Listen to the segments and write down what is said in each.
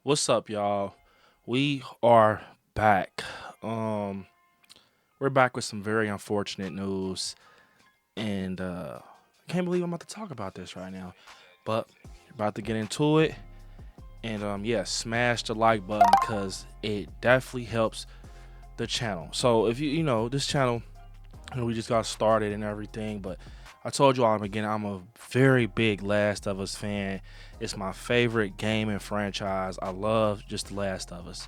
What's up, y'all? We are back. Um, we're back with some very unfortunate news, and I can't believe I'm about to talk about this right now. But we're about to get into it, and yeah, smash the like button because it definitely helps the channel. So if you know this channel, we just got started and everything, but I told you all again, I'm a very big Last of Us fan. It's my favorite game and franchise. I love just The Last of Us.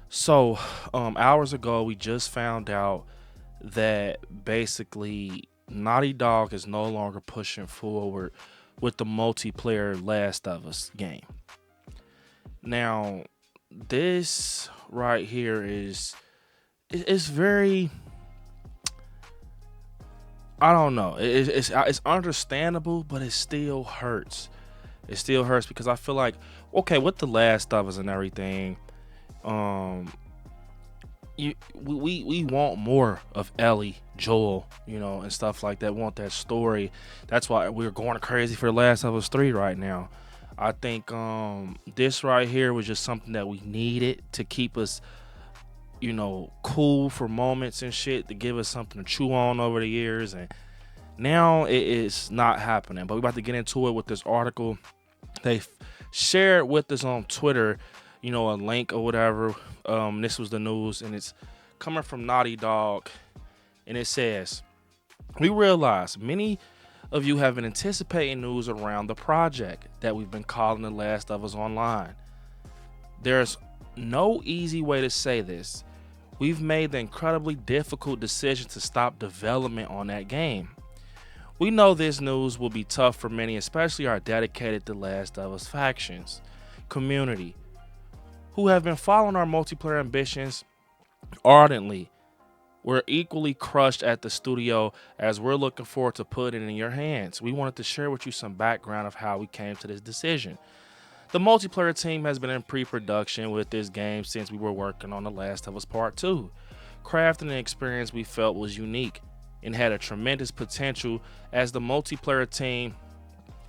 So, hours ago, we just found out that basically Naughty Dog is no longer pushing forward with the multiplayer Last of Us game. Now, this right here is very, I don't know. It's understandable, but it still hurts. It still hurts because I feel like, okay, with the Last of Us and everything, um we want more of Ellie, Joel, and stuff like that. We want that story. That's why we're going crazy for Last of Us 3 right now. I think this right here was just something that we needed to keep us, cool for moments and shit, to give us something to chew on over the years. And now it is not happening. But we're about to get into it with this article they shared with us on Twitter, a link or whatever. This was the news, and it's coming from Naughty Dog, and it says, "We realize many of you have been anticipating news around the project that we've been calling The Last of Us Online. There's no easy way to say this. We've made the incredibly difficult decision to stop development on that game. We know this news will be tough for many, especially our dedicated The Last of Us factions, community, who have been following our multiplayer ambitions ardently. We're equally crushed at the studio as we're looking forward to putting it in your hands. We wanted to share with you some background of how we came to this decision. The multiplayer team has been in pre-production with this game since we were working on The Last of Us Part 2, crafting an experience we felt was unique and had a tremendous potential as the multiplayer team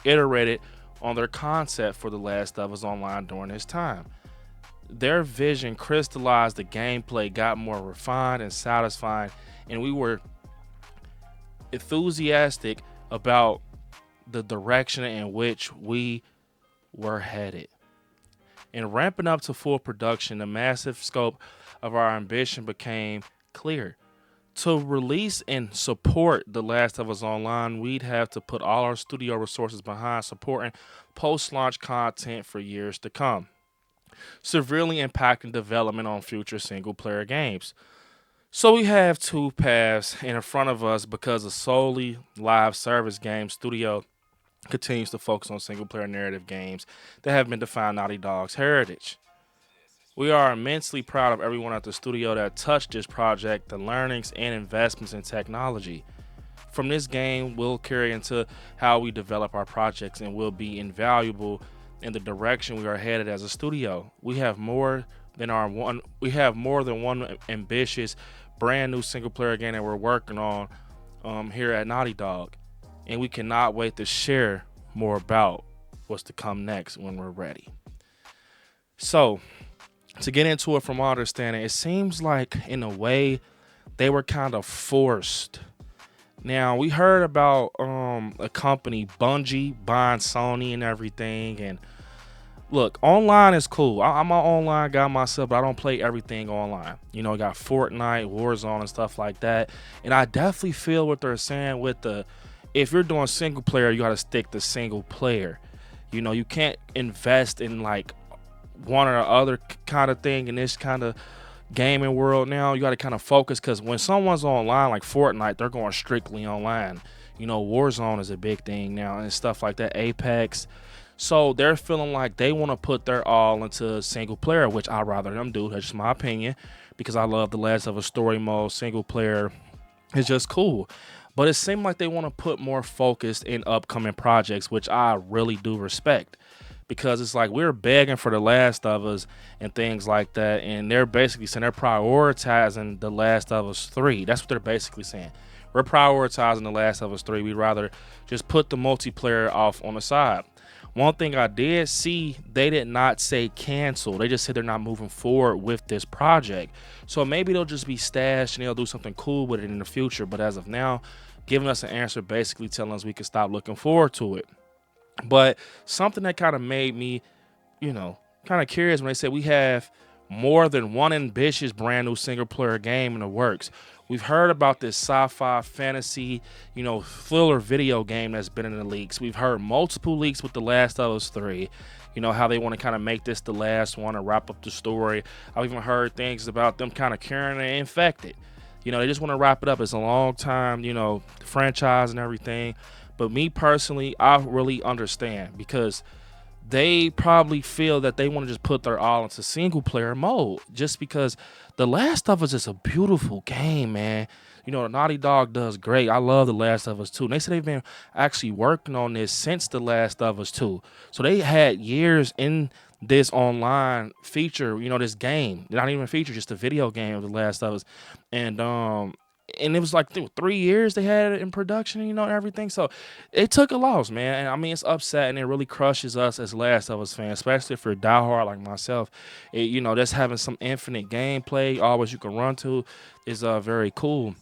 iterated on their concept for The Last of Us Online during this time. Their vision crystallized, the gameplay got more refined and satisfying, and we were enthusiastic about the direction in which we were headed. In ramping up to full production, the massive scope of our ambition became clear. To release and support The Last of Us Online, we'd have to put all our studio resources behind supporting post-launch content for years to come, severely impacting development on future single-player games. So we have two paths in front of us because a solely live service game studio continues to focus on single-player narrative games that have been defined Naughty Dog's heritage. We are immensely proud of everyone at the studio that touched this project, the learnings and investments in technology. From this game will carry into how we develop our projects and will be invaluable in the direction we are headed as a studio. We have more than one ambitious brand new single player game that we're working on here at Naughty Dog, and we cannot wait to share more about what's to come next when we're ready. So, to get into it, from my understanding, it seems like in a way they were kind of forced. Now we heard about a company, Bungie, buying Sony and everything. And look, online is cool. I'm an online guy myself, but I don't play everything online. I got Fortnite, Warzone, and stuff like that. And I definitely feel what they're saying with if you're doing single player, you got to stick to single player. You can't invest in like one or other kind of thing in this kind of gaming world. Now you got to kind of focus, because when someone's online like Fortnite, they're going strictly online. Warzone is a big thing now and stuff like that, Apex. So they're feeling like they want to put their all into single player, which I'd rather them do. That's just my opinion, because I love The Last of Us story mode. Single player is just cool. But it seemed like they want to put more focus in upcoming projects, which I really do respect, because it's like we're begging for The Last of Us and things like that, and they're basically saying they're prioritizing The Last of Us 3. That's what they're basically saying. We're prioritizing The Last of Us 3. We'd rather just put the multiplayer off on the side. One thing I did see, they did not say cancel. They just said they're not moving forward with this project. So maybe they'll just be stashed and they'll do something cool with it in the future. But as of now, giving us an answer, basically telling us we can stop looking forward to it. But something that kind of made me, kind of curious when they said we have more than one ambitious brand new single player game in the works. We've heard about this sci-fi fantasy, thriller video game that's been in the leaks. We've heard multiple leaks with The Last of Us 3. How they want to kind of make this the last one and wrap up the story. I've even heard things about them kind of curing and infected. They just want to wrap it up. It's a long time, franchise and everything. But me personally, I really understand because they probably feel that they want to just put their all into single player mode just because The Last of Us is a beautiful game, man. Naughty Dog does great. I love The Last of Us 2. And they said they've been actually working on this since The Last of Us 2. So they had years in this online feature, this game. Not even a feature, just a video game of The Last of Us. And it was like 3 years they had it in production, and everything. So it took a loss, man. And I mean, it's upsetting. It really crushes us as Last of Us fans, especially if you're diehard like myself. Just having some infinite gameplay, always you can run to, is very cool.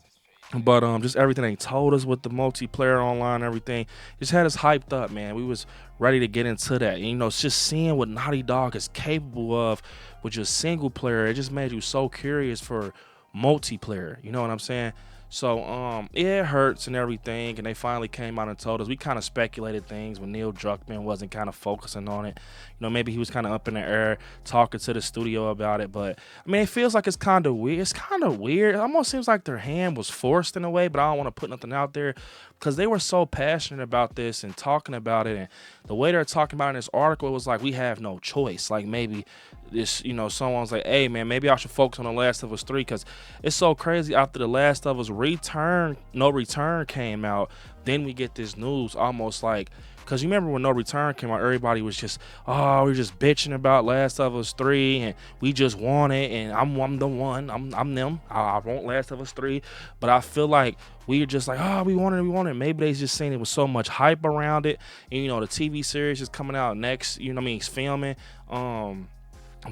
But just everything they told us with the multiplayer online, everything just had us hyped up, man. We was ready to get into that. And, it's just seeing what Naughty Dog is capable of with just single player. It just made you so curious for multiplayer. You know what I'm saying? So it hurts and everything, and they finally came out and told us. We kind of speculated things when Neil Druckmann wasn't kind of focusing on it. Maybe he was kind of up in the air talking to the studio about it. But I mean, it feels like it's kind of weird. It's kind of weird. It almost seems like their hand was forced in a way, but I don't want to put nothing out there because they were so passionate about this and talking about it, and the way they're talking about it in this article, it was like we have no choice. Like maybe this, someone's like, hey man, maybe I should focus on The Last of Us 3 because it's so crazy. After The Last of Us No Return came out, then we get this news almost like, because you remember when No Return came out, everybody was just, we're just bitching about Last of Us 3 and we just want it, and I'm the one, I'm them. I want Last of Us 3, but I feel like we were just like, we want it. Maybe they just saying it was so much hype around it, and the TV series is coming out next, it's filming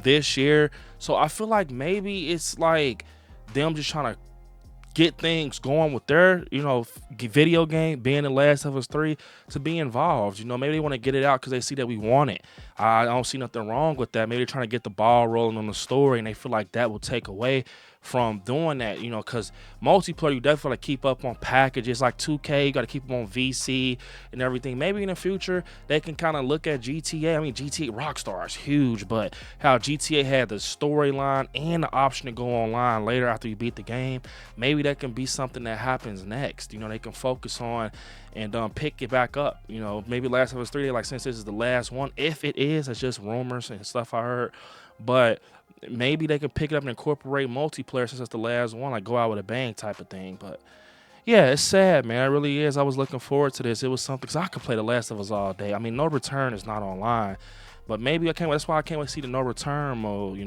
this year. So I feel like maybe it's like them just trying to get things going with their, video game, being The Last of Us 3, to be involved. Maybe they want to get it out because they see that we want it. I don't see nothing wrong with that. Maybe they're trying to get the ball rolling on the story, and they feel like that will take away from doing that, because multiplayer, you definitely keep up on packages like 2K, you got to keep them on VC and everything. Maybe in the future, they can kind of look at GTA. I mean, GTA Rockstar is huge, but how GTA had the storyline and the option to go online later after you beat the game, maybe that can be something that happens next. They can focus on and pick it back up. Maybe Last of Us 3, like, since this is the last one, if it is, it's just rumors and stuff I heard, but maybe they can pick it up and incorporate multiplayer since it's the last one, like go out with a bang type of thing. But yeah, it's sad, man. It really is. I was looking forward to this. It was something, because I could play The Last of Us all day. I mean, No Return is not online, but maybe I can't wait. That's why I can't wait to see the No Return mode.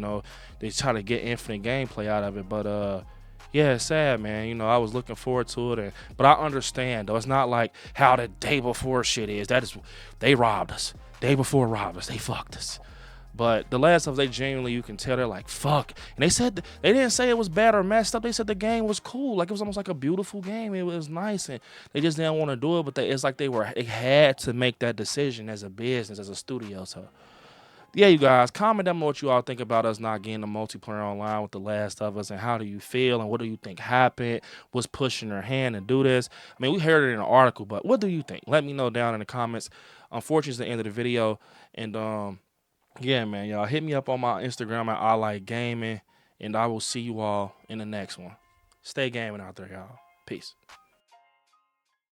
They try to get infinite gameplay out of it. But yeah, it's sad, man. I was looking forward to it, but I understand though. It's not like how the day before shit is. That is, they robbed us. Day before robbed us. They fucked us. But The Last of Us, they genuinely, you can tell they're like, fuck. And they said, they didn't say it was bad or messed up. They said the game was cool. Like, it was almost like a beautiful game. It was nice. And they just didn't want to do it. But it's like they had to make that decision as a business, as a studio. So, yeah, you guys, comment down below what you all think about us not getting the multiplayer online with The Last of Us. And how do you feel? And what do you think happened? What's pushing their hand to do this? I mean, we heard it in an article, but what do you think? Let me know down in the comments. Unfortunately, it's the end of the video. And, yeah, man, y'all hit me up on my Instagram at I Like Gaming, and I will see you all in the next one. Stay gaming out there, y'all. Peace.